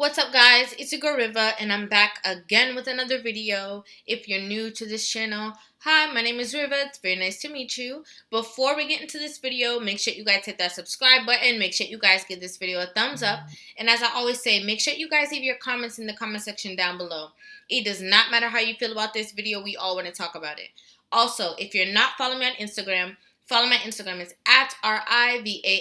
What's up, guys? It's your girl Rivah, and I'm back again with another video. If you're new to this channel, hi, my name is Rivah. It's very nice to meet you. Before we get into this video, make sure you guys hit that subscribe button. Make sure you guys give this video a thumbs up. And as I always say, make sure you guys leave your comments in the comment section down below. It does not matter how you feel about this video. We all want to talk about it. Also, if you're not following me on Instagram, follow my Instagram. It's at RIVAH_JORDON,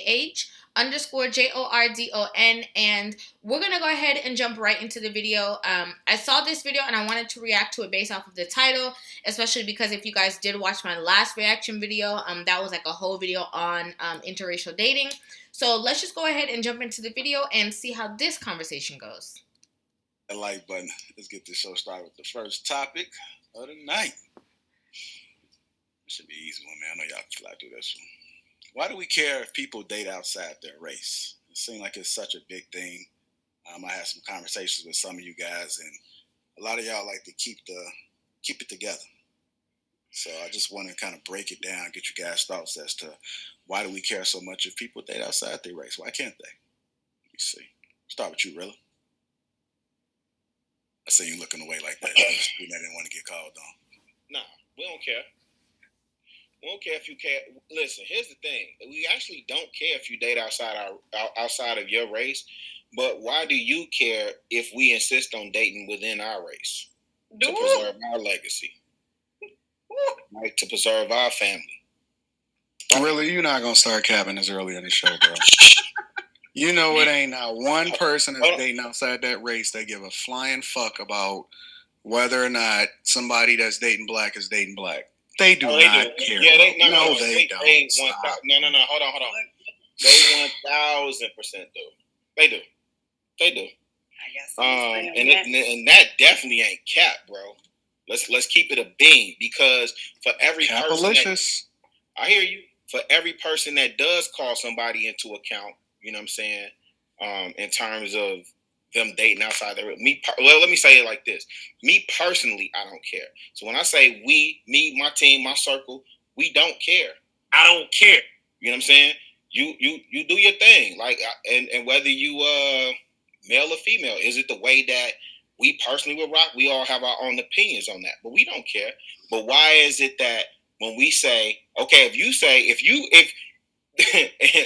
and we're gonna go ahead and jump right into the video. I saw this video and I wanted to react to it based off of the title, especially because if you guys did watch my last reaction video, that was like a whole video on interracial dating. So let's just go ahead and jump into the video and see how this conversation goes. The like button. Let's get this show started with the first topic of the night. This should be an easy one, man. I know y'all can fly through this one. Why do we care if people date outside their race? It seems like it's such a big thing. I had some conversations with some of you guys, and a lot of y'all like to keep it together. So I just want to kind of break it down, get you guys' thoughts as to why do we care so much if people date outside their race? Why can't they? Let me see. Start with you, Rilla. I see you looking away like that. I didn't want to get called on. No, we don't care. We don't care if you care. Listen, here's the thing. We actually don't care if you date outside of your race, but why do you care if we insist on dating within our race? To preserve our legacy. Right? To preserve our family. Really, you're not going to start capping this early in the show, bro. You know it ain't not one person that's dating outside that race that give a flying fuck about whether or not somebody that's dating black is dating black. They do not care. Yeah, they don't. No, Hold on. They 1,000% do. They do. I guess. And that definitely ain't cap, bro. Let's keep it a beam, because for every person I hear you. For every person that does call somebody into account, you know what I'm saying, in terms of them dating outside their let me say it like this. Me personally, I don't care. So when I say we, me, my team, my circle, we don't care. I don't care. You know what I'm saying? You do your thing. Like, and whether you male or female, is it the way that we personally would rock? We all have our own opinions on that, but we don't care. But why is it that when we say, okay, if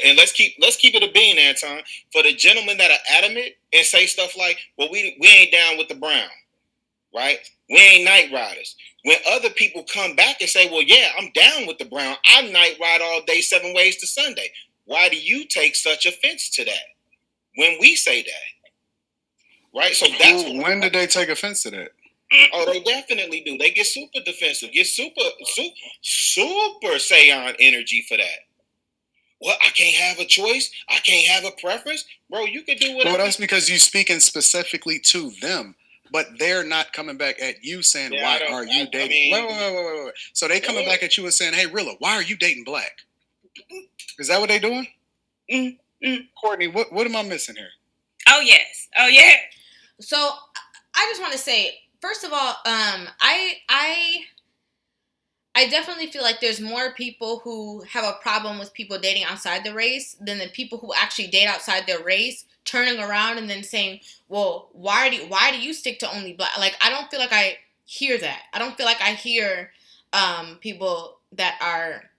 and let's keep it a bean, Anton. For the gentlemen that are adamant and say stuff like, well, we ain't down with the brown, right? We ain't night riders. When other people come back and say, well, yeah, I'm down with the brown. I night ride all day, 7 ways to Sunday. Why do you take such offense to that when we say that? Right? So that's when did they take offense to that? Oh, they definitely do. They get super defensive, get super Saiyan energy for that. Well, I can't have a choice. I can't have a preference. Bro, you can do whatever. Well, that's because you're speaking specifically to them. But they're not coming back at you saying, why are you dating? Wait. So they coming back at you and saying, hey, Rilla, why are you dating black? Is that what they doing? Courtney, what am I missing here? Oh, yes. Oh, yeah. So I just want to say, first of all, I definitely feel like there's more people who have a problem with people dating outside the race than the people who actually date outside their race, turning around and then saying, well, why do you stick to only black? Like, I don't feel like I hear that. I don't feel like I hear people that are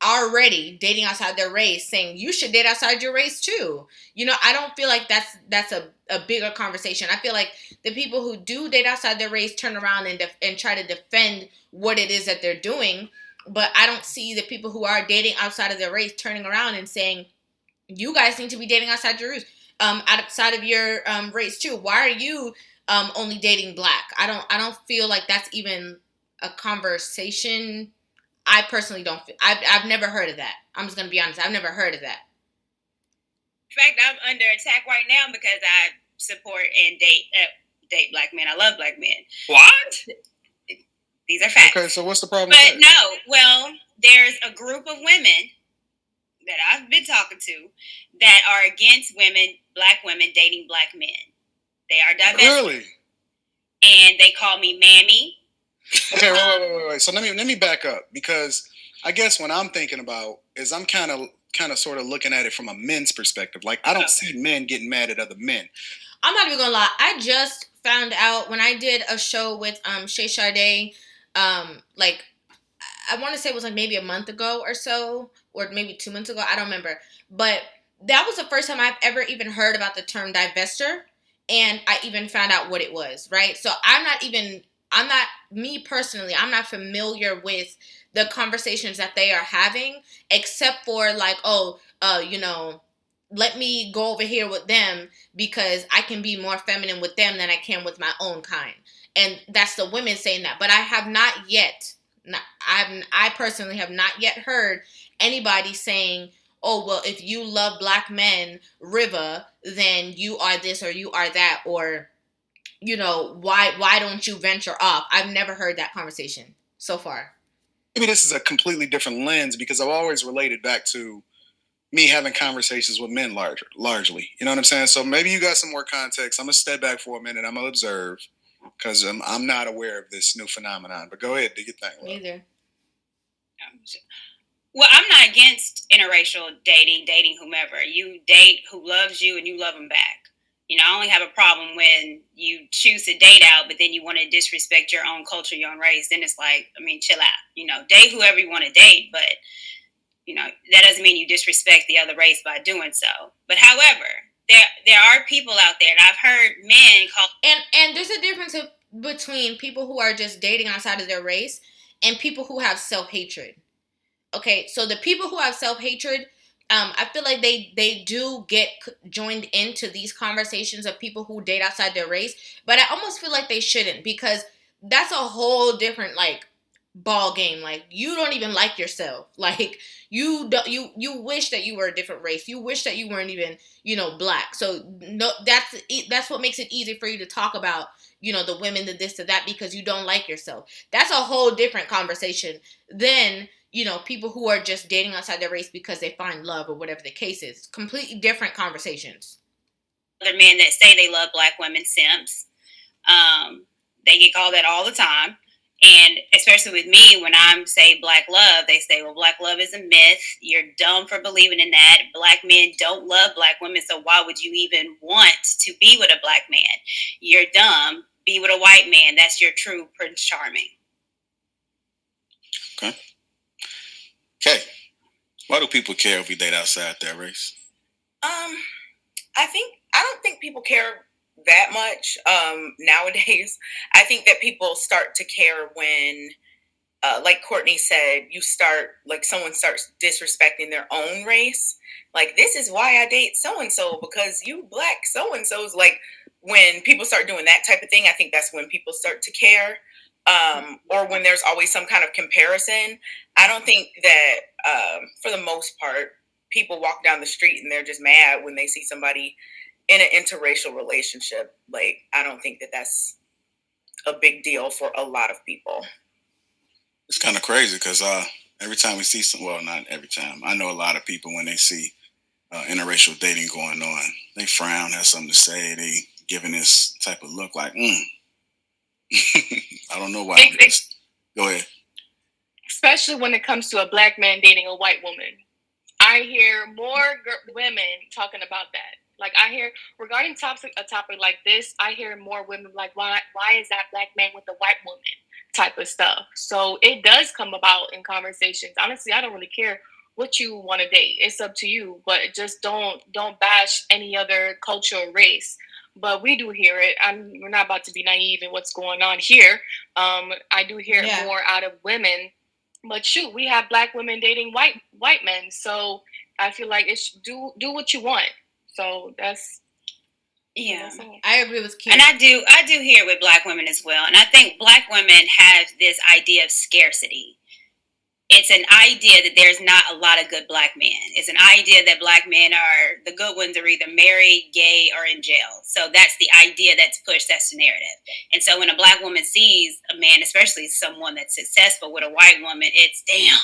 already dating outside their race saying you should date outside your race too. You know, I don't feel like that's a bigger conversation. I feel like the people who do date outside their race turn around and try to defend what it is that they're doing, but I don't see the people who are dating outside of their race turning around and saying you guys need to be dating outside your race, outside of your race too. Why are you only dating black? I don't feel like that's even a conversation. I personally don't feel. I've never heard of that. I'm just gonna be honest. I've never heard of that. In fact, I'm under attack right now because I support and date black men. I love black men. What? These are facts. Okay, so what's the problem? But no, well, there's a group of women that I've been talking to that are against black women dating black men. They are divested. Really? And they call me mammy. Okay, wait. So let me back up, because I guess what I'm thinking about is I'm kind of sort of looking at it from a men's perspective. Like, I don't see men getting mad at other men. I'm not even gonna lie. I just found out when I did a show with Shay Sade, like I want to say it was like maybe a month ago or so, or maybe 2 months ago. I don't remember, but that was the first time I've ever even heard about the term divester, and I even found out what it was. Right, so I'm not me personally. I'm not familiar with the conversations that they are having, except for like, oh, let me go over here with them because I can be more feminine with them than I can with my own kind. And that's the women saying that. But I have not yet, I personally have not yet heard anybody saying, oh, well, if you love black men, Rivah, then you are this or you are that, or, why don't you venture off? I've never heard that conversation so far. Maybe this is a completely different lens because I've always related back to me having conversations with men largely. You know what I'm saying? So maybe you got some more context. I'm going to step back for a minute. I'm going to observe because I'm not aware of this new phenomenon. But go ahead, do your thing. Neither. Well, I'm not against interracial dating whomever. You date who loves you and you love them back. I only have a problem when you choose to date out, but then you want to disrespect your own culture, your own race. Then it's like, chill out. Date whoever you want to date, but that doesn't mean you disrespect the other race by doing so. But however, there are people out there, and I've heard men call. And there's a difference between people who are just dating outside of their race and people who have self-hatred. Okay, so the people who have self-hatred, I feel like they do get joined into these conversations of people who date outside their race, but I almost feel like they shouldn't, because that's a whole different, like, ball game. Like, you don't even like yourself. Like, you wish that you were a different race. You wish that you weren't even, black. So no, that's what makes it easy for you to talk about, the women, the this, the that, because you don't like yourself. That's a whole different conversation than, people who are just dating outside their race because they find love or whatever the case is. Completely different conversations. Other men that say they love black women, simps. They get called that all the time. And especially with me, when I'm say black love, they say, well, black love is a myth. You're dumb for believing in that. Black men don't love black women, so why would you even want to be with a black man? You're dumb. Be with a white man. That's your true Prince Charming. Okay. Why do people care if we date outside their race? I don't think people care that much nowadays. I think that people start to care when, like Courtney said, someone starts disrespecting their own race. Like, this is why I date so-and-so because you black so-and-so's. Like, when people start doing that type of thing, I think that's when people start to care. Or when there's always some kind of comparison. I don't think that, for the most part, people walk down the street and they're just mad when they see somebody in an interracial relationship. Like, I don't think that that's a big deal for a lot of people. It's kind of crazy because every time we see not every time. I know a lot of people when they see interracial dating going on, they frown, have something to say. They giving this type of look like, I don't know why. Go ahead. Especially when it comes to a black man dating a white woman. I hear more women talking about that. Like, I hear, regarding a topic like this, I hear more women like, why is that black man with a white woman type of stuff. So it does come about in conversations. Honestly, I don't really care what you want to date. It's up to you, but just don't bash any other culture or race. But we do hear it. We're not about to be naive in what's going on here. I do hear it more out of women. But shoot, we have black women dating white men. So I feel like it's do what you want. So that's I agree with Kim. And I do hear it with black women as well. And I think black women have this idea of scarcity. It's an idea that there's not a lot of good black men. It's an idea that black men the good ones are either married, gay, or in jail. So that's the idea that's pushed. That's the narrative. And so when a black woman sees a man, especially someone that's successful with a white woman, it's, damn,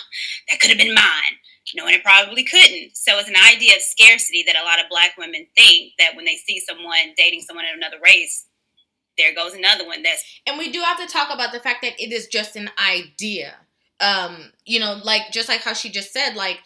that could have been mine. And it probably couldn't. So it's an idea of scarcity that a lot of black women think that when they see someone dating someone of another race, there goes another one. And we do have to talk about the fact that it is just an idea. Like, just like how she just said, like,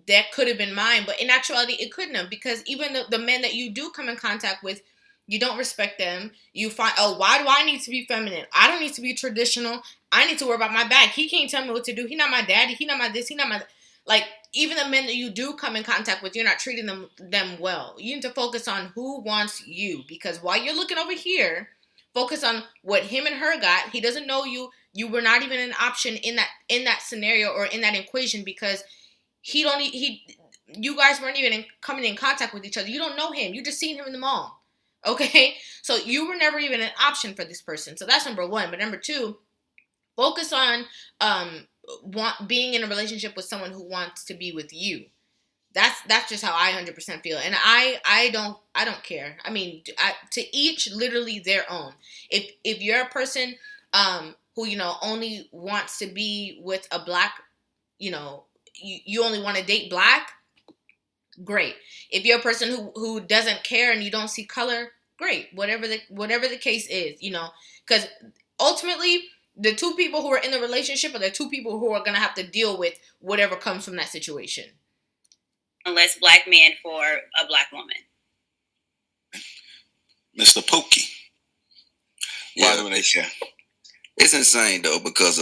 that could have been mine, but in actuality, it couldn't have, because even the men that you do come in contact with, you don't respect them. You find, oh, why do I need to be feminine? I don't need to be traditional. I need to worry about my bag. He can't tell me what to do. He not my daddy. He not my this. He not my, like, even the men that you do come in contact with, you're not treating them well. You need to focus on who wants you, because while you're looking over here, focus on what him and her got. He doesn't know you. You were not even an option in that scenario or in that equation, because you guys weren't even coming in contact with each other. You don't know him. You just seen him in the mall. Okay? So you were never even an option for this person. So that's number one. But number two, focus on being in a relationship with someone who wants to be with you. That's just how I 100% feel. And I don't care. I mean, to each literally their own. If you're a person who, only wants to be with a black, you only want to date black, great. If you're a person who doesn't care and you don't see color, great. Whatever the case is, because ultimately the two people who are in the relationship are the two people who are going to have to deal with whatever comes from that situation. Unless black man for a black woman. Mr. Pookie. Why do they share? It's insane though, because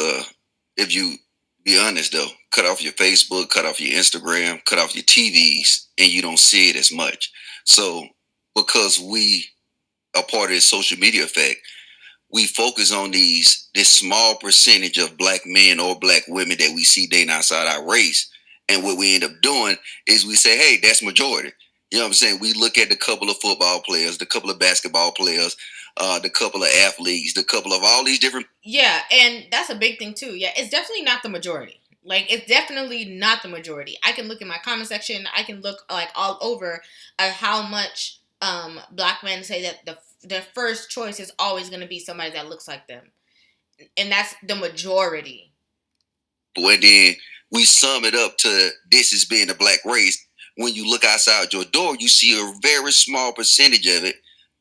if you be honest though, cut off your Facebook, cut off your Instagram, cut off your TVs, and you don't see it as much. So because we are part of this social media effect, we focus on this small percentage of black men or black women that we see dating outside our race. And what we end up doing is we say, hey, that's majority. You know what I'm saying? We look at the couple of football players, the couple of basketball players, the couple of athletes, the couple of all these different. Yeah, and that's a big thing too. Yeah, it's definitely not the majority. Like, it's definitely not the majority. I can look in my comment section. I can look like all over at how much black men say that their first choice is always going to be somebody that looks like them. And that's the majority. Well, then we sum it up to this as being a black race. When you look outside your door, you see a very small percentage of it.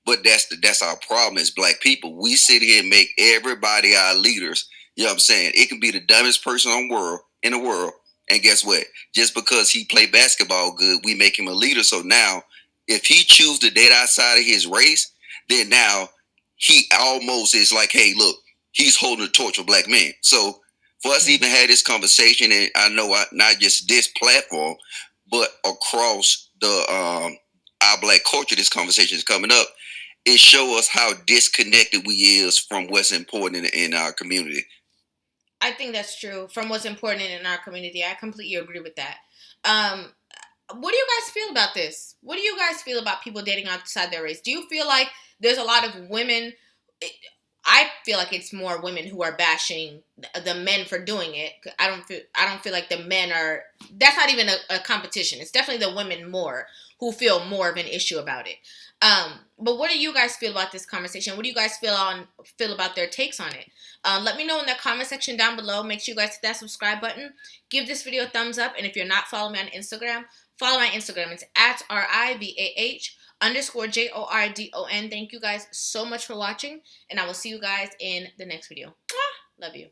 But that's our problem as black people. We sit here and make everybody our leaders. You know what I'm saying? It can be the dumbest person in the world. And guess what? Just because he played basketball good, we make him a leader. So now, if he chooses to date outside of his race, then now he almost is like, hey, look, he's holding the torch for black men. So for us to even have this conversation, and I know not just this platform, but across the our black culture, this conversation is coming up. It shows us how disconnected we is from what's important in our community. I think that's true. From what's important in our community, I completely agree with that. What do you guys feel about this? What do you guys feel about people dating outside their race? Do you feel like there's a lot of women? I feel like it's more women who are bashing the men for doing it. I don't feel like the men are. That's not even a competition. It's definitely the women more who feel more of an issue about it. But what do you guys feel about this conversation? What do you guys feel about their takes on it? Let me know in the comment section down below. Make sure you guys hit that subscribe button. Give this video a thumbs up. And if you're not following me on Instagram, follow my Instagram. It's at RIVAH_JORDON. Thank you guys so much for watching. And I will see you guys in the next video. Love you.